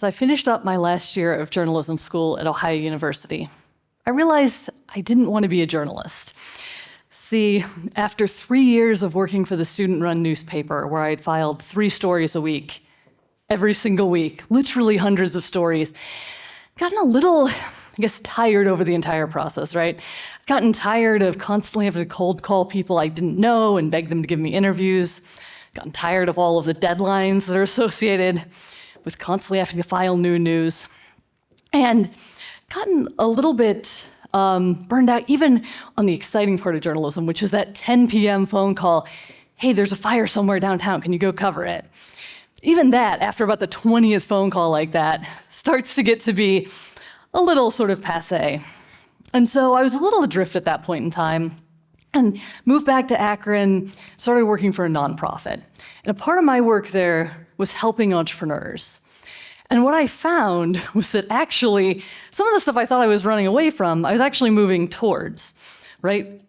As I finished up my last year of journalism school at Ohio University, I realized I didn't want to be a journalist. See, after 3 years of working for the student-run newspaper, where I'd filed 3 stories a week, every single week, literally hundreds of stories, I'd gotten a little, tired over the entire process, right? I'd gotten tired of constantly having to cold call people I didn't know and beg them to give me interviews. Gotten tired of all of the deadlines that are associated with constantly having to file new news, and gotten a little bit burned out even on the exciting part of journalism, which is that 10 p.m. phone call, hey, there's a fire somewhere downtown, can you go cover it? Even that, after about the 20th phone call like that, starts to get to be a little sort of passé. And so I was a little adrift at that point in time, and moved back to Akron, started working for a nonprofit. And a part of my work there was helping entrepreneurs. And what I found was that actually, some of the stuff I thought I was running away from, I was actually moving towards, right?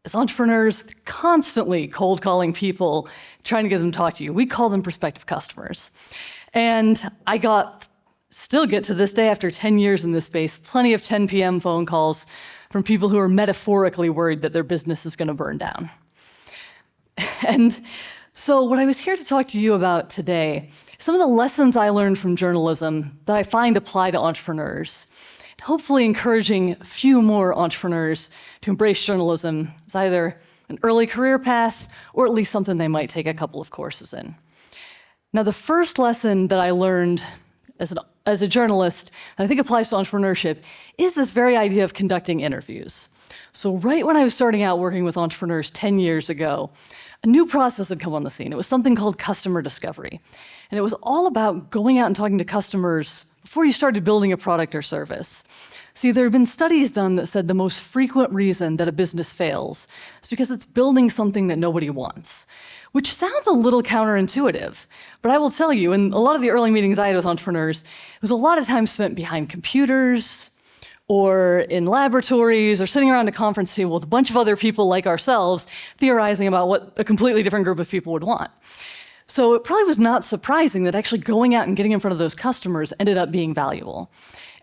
As entrepreneurs, constantly cold calling people, trying to get them to talk to you. We call them prospective customers. And still get to this day, after 10 years in this space, plenty of 10 p.m. phone calls from people who are metaphorically worried that their business is going to burn down. And so what I was here to talk to you about today, some of the lessons I learned from journalism that I find apply to entrepreneurs, hopefully encouraging a few more entrepreneurs to embrace journalism as either an early career path or at least something they might take a couple of courses in. Now, the first lesson that I learned as a journalist, and I think applies to entrepreneurship, is this very idea of conducting interviews. So right when I was starting out working with entrepreneurs 10 years ago, a new process had come on the scene. It was something called customer discovery. And it was all about going out and talking to customers before you started building a product or service. See, there have been studies done that said the most frequent reason that a business fails is because it's building something that nobody wants, which sounds a little counterintuitive. But I will tell you, in a lot of the early meetings I had with entrepreneurs, it was a lot of time spent behind computers, or in laboratories, or sitting around a conference table with a bunch of other people like ourselves, theorizing about what a completely different group of people would want. So it probably was not surprising that actually going out and getting in front of those customers ended up being valuable.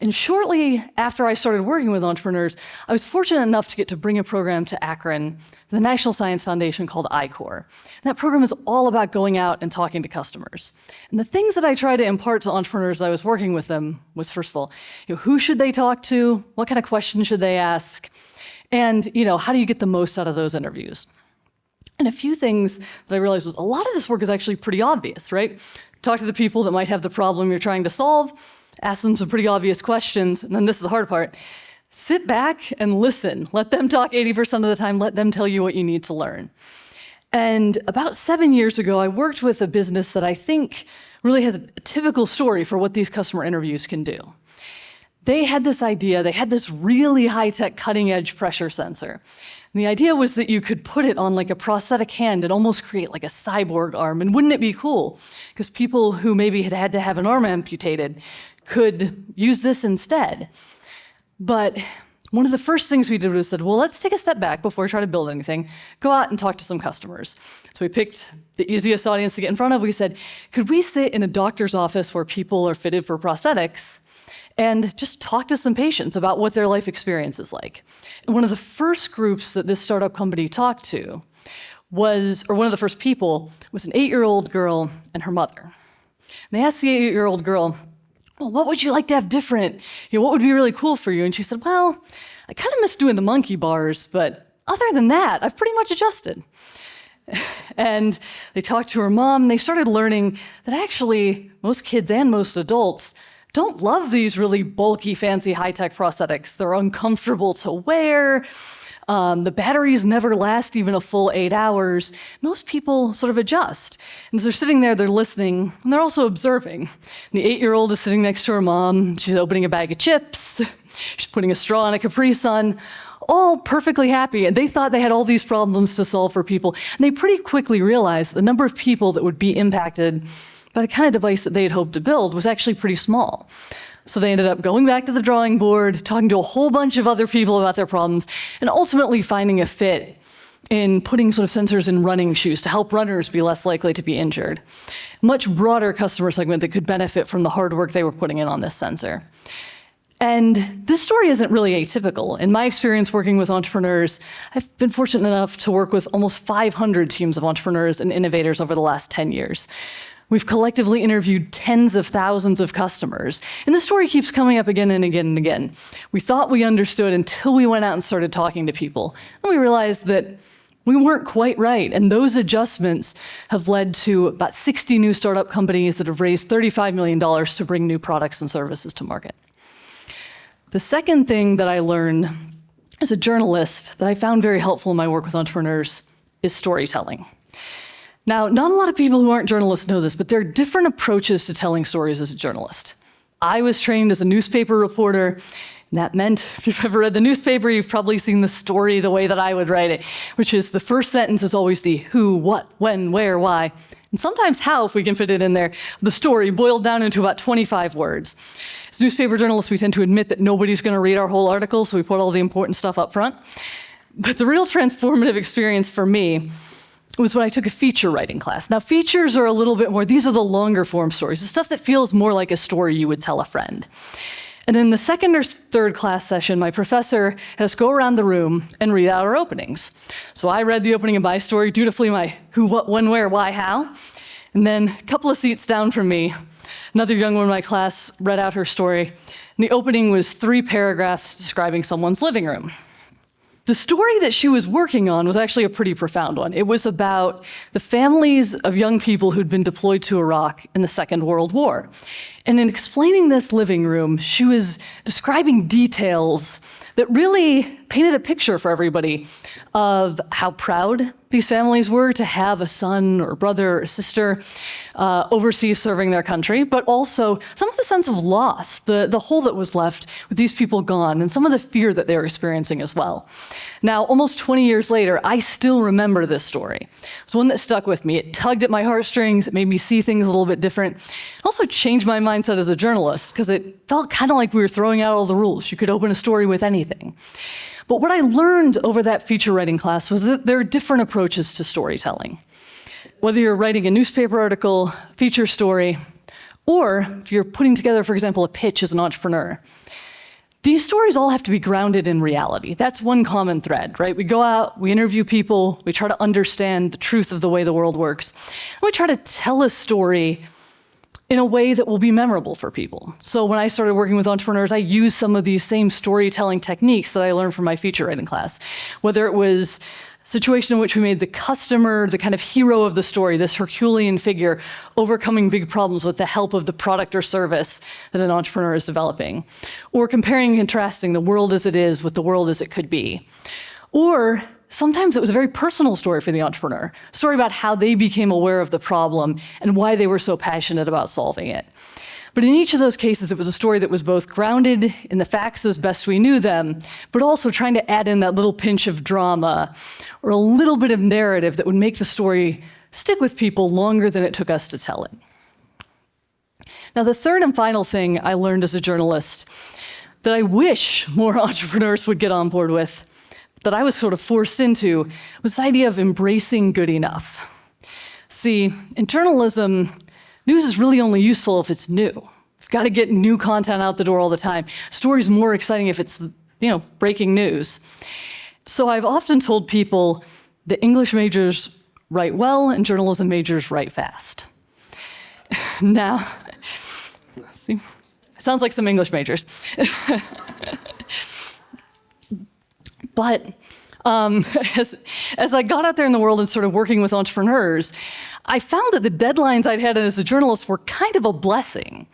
And shortly after I started working with entrepreneurs, I was fortunate enough to get to bring a program to Akron, the National Science Foundation called I-Corps. And that program is all about going out and talking to customers. And the things that I try to impart to entrepreneurs I was working with them was, first of all, who should they talk to? What kind of questions should they ask? And how do you get the most out of those interviews? And a few things that I realized was a lot of this work is actually pretty obvious, right? Talk to the people that might have the problem you're trying to solve, ask them some pretty obvious questions, and then this is the hard part. Sit back and listen. Let them talk 80% of the time. Let them tell you what you need to learn. And about 7 years ago, I worked with a business that I think really has a typical story for what these customer interviews can do. They had this idea, they had this really high-tech, cutting-edge pressure sensor. And the idea was that you could put it on like a prosthetic hand and almost create like a cyborg arm. And wouldn't it be cool? Because people who maybe had had to have an arm amputated could use this instead. But one of the first things we did was said, well, let's take a step back before we try to build anything, go out and talk to some customers. So we picked the easiest audience to get in front of. We said, could we sit in a doctor's office where people are fitted for prosthetics and just talk to some patients about what their life experience is like? And one of the first groups that this startup company talked to one of the first people was an 8-year-old girl and her mother. And they asked the 8-year-old girl, well, what would you like to have different? What would be really cool for you? And she said, well, I kind of miss doing the monkey bars, but other than that, I've pretty much adjusted. And they talked to her mom, and they started learning that actually most kids and most adults don't love these really bulky, fancy, high-tech prosthetics. They're uncomfortable to wear. The batteries never last even a full 8 hours. Most people sort of adjust. And as they're sitting there, they're listening, and they're also observing. And the 8-year-old is sitting next to her mom. She's opening a bag of chips. She's putting a straw in a Capri Sun, all perfectly happy. And they thought they had all these problems to solve for people. And they pretty quickly realized the number of people that would be impacted by the kind of device that they had hoped to build was actually pretty small. So they ended up going back to the drawing board, talking to a whole bunch of other people about their problems, and ultimately finding a fit in putting sort of sensors in running shoes to help runners be less likely to be injured. Much broader customer segment that could benefit from the hard work they were putting in on this sensor. And this story isn't really atypical. In my experience working with entrepreneurs, I've been fortunate enough to work with almost 500 teams of entrepreneurs and innovators over the last 10 years. We've collectively interviewed tens of thousands of customers, and this story keeps coming up again and again and again. We thought we understood until we went out and started talking to people, and we realized that we weren't quite right, and those adjustments have led to about 60 new startup companies that have raised $35 million to bring new products and services to market. The second thing that I learned as a journalist that I found very helpful in my work with entrepreneurs is storytelling. Now, not a lot of people who aren't journalists know this, but there are different approaches to telling stories as a journalist. I was trained as a newspaper reporter, and that meant, if you've ever read the newspaper, you've probably seen the story the way that I would write it, which is the first sentence is always the who, what, when, where, why, and sometimes how, if we can fit it in there, the story boiled down into about 25 words. As newspaper journalists, we tend to admit that nobody's going to read our whole article, so we put all the important stuff up front. But the real transformative experience for me was when I took a feature writing class. Now, features are a little bit more, these are the longer form stories, the stuff that feels more like a story you would tell a friend. And in the second or third class session, my professor had us go around the room and read out our openings. So I read the opening of my story, dutifully my who, what, when, where, why, how. And then a couple of seats down from me, another young woman in my class read out her story. And the opening was 3 paragraphs describing someone's living room. The story that she was working on was actually a pretty profound one. It was about the families of young people who'd been deployed to Iraq in the Second World War. And in explaining this living room, she was describing details that really painted a picture for everybody of how proud these families were to have a son or brother or sister overseas serving their country, but also some of the sense of loss, the hole that was left with these people gone, and some of the fear that they were experiencing as well. Now, almost 20 years later, I still remember this story. It's one that stuck with me. It tugged at my heartstrings. It made me see things a little bit different. It also changed my mindset as a journalist, because it felt kind of like we were throwing out all the rules. You could open a story with anything. But what I learned over that feature writing class was that there are different approaches to storytelling. Whether you're writing a newspaper article, feature story, or if you're putting together, for example, a pitch as an entrepreneur, these stories all have to be grounded in reality. That's one common thread, right? We go out, we interview people, we try to understand the truth of the way the world works, and we try to tell a story in a way that will be memorable for people. So when I started working with entrepreneurs, I used some of these same storytelling techniques that I learned from my feature writing class. Whether it was a situation in which we made the customer the kind of hero of the story, this Herculean figure overcoming big problems with the help of the product or service that an entrepreneur is developing, or comparing and contrasting the world as it is with the world as it could be. Or sometimes it was a very personal story for the entrepreneur, a story about how they became aware of the problem and why they were so passionate about solving it. But in each of those cases, it was a story that was both grounded in the facts as best we knew them, but also trying to add in that little pinch of drama or a little bit of narrative that would make the story stick with people longer than it took us to tell it. Now, the third and final thing I learned as a journalist that I wish more entrepreneurs would get on board with, that I was sort of forced into, was the idea of embracing good enough. See, in journalism, news is really only useful if it's new. You've got to get new content out the door all the time. Story's more exciting if it's, breaking news. So I've often told people that English majors write well and journalism majors write fast. Now, see, sounds like some English majors. But as I got out there in the world and started working with entrepreneurs, I found that the deadlines I'd had as a journalist were kind of a blessing,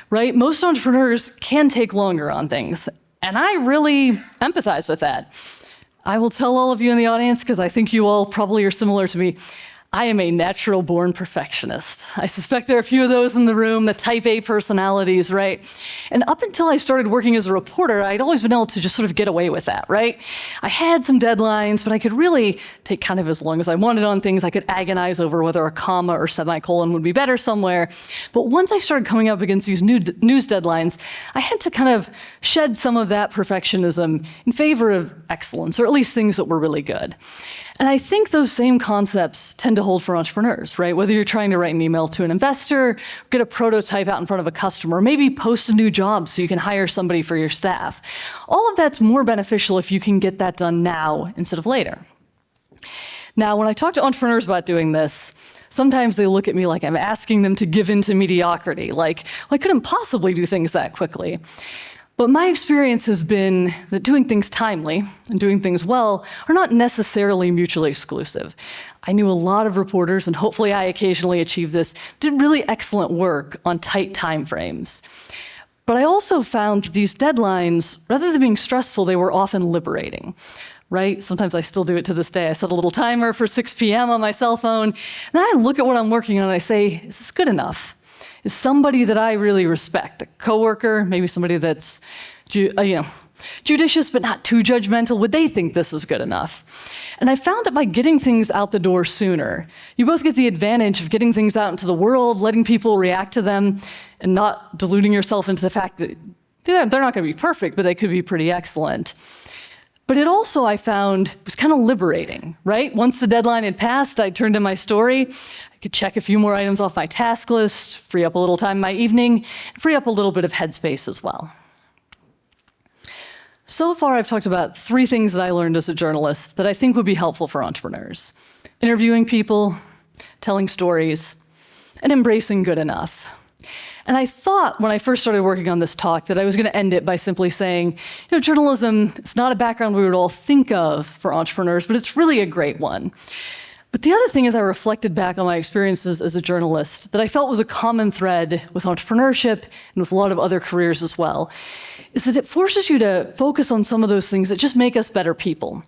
right? Most entrepreneurs can take longer on things, and I really empathize with that. I will tell all of you in the audience, because I think you all probably are similar to me, I am a natural-born perfectionist. I suspect there are a few of those in the room, the type A personalities, right? And up until I started working as a reporter, I'd always been able to just sort of get away with that, right? I had some deadlines, but I could really take kind of as long as I wanted on things. I could agonize over whether a comma or semicolon would be better somewhere. But once I started coming up against these news deadlines, I had to kind of shed some of that perfectionism in favor of excellence, or at least things that were really good. And I think those same concepts tend to hold for entrepreneurs, right? Whether you're trying to write an email to an investor, get a prototype out in front of a customer, maybe post a new job so you can hire somebody for your staff. All of that's more beneficial if you can get that done now instead of later. Now, when I talk to entrepreneurs about doing this, sometimes they look at me like I'm asking them to give in to mediocrity, like, well, I couldn't possibly do things that quickly. But my experience has been that doing things timely and doing things well are not necessarily mutually exclusive. I knew a lot of reporters, and hopefully I occasionally achieve this, did really excellent work on tight time frames. But I also found these deadlines, rather than being stressful, they were often liberating. Right? Sometimes I still do it to this day. I set a little timer for 6 p.m. on my cell phone, and then I look at what I'm working on and I say, is this good enough? Is somebody that I really respect, a coworker, maybe somebody that's judicious but not too judgmental, would they think this is good enough? And I found that by getting things out the door sooner, you both get the advantage of getting things out into the world, letting people react to them, and not deluding yourself into the fact that they're not going to be perfect, but they could be pretty excellent. But it also, I found, was kind of liberating, right? Once the deadline had passed, I turned in my story. I could check a few more items off my task list, free up a little time in my evening, and free up a little bit of headspace as well. So far, I've talked about 3 things that I learned as a journalist that I think would be helpful for entrepreneurs: interviewing people, telling stories, and embracing good enough. And I thought when I first started working on this talk that I was going to end it by simply saying, journalism, it's not a background we would all think of for entrepreneurs, but it's really a great one. But the other thing is I reflected back on my experiences as a journalist that I felt was a common thread with entrepreneurship and with a lot of other careers as well, is that it forces you to focus on some of those things that just make us better people,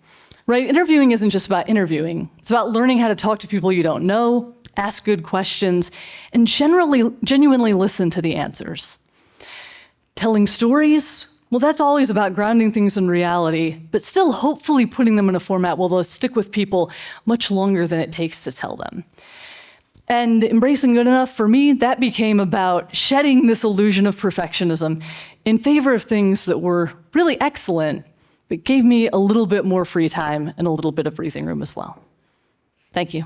right? Interviewing isn't just about interviewing. It's about learning how to talk to people you don't know, ask good questions, and genuinely listen to the answers. Telling stories, well, that's always about grounding things in reality, but still hopefully putting them in a format where they'll stick with people much longer than it takes to tell them. And embracing good enough, for me, that became about shedding this illusion of perfectionism in favor of things that were really excellent, but gave me a little bit more free time and a little bit of breathing room as well. Thank you.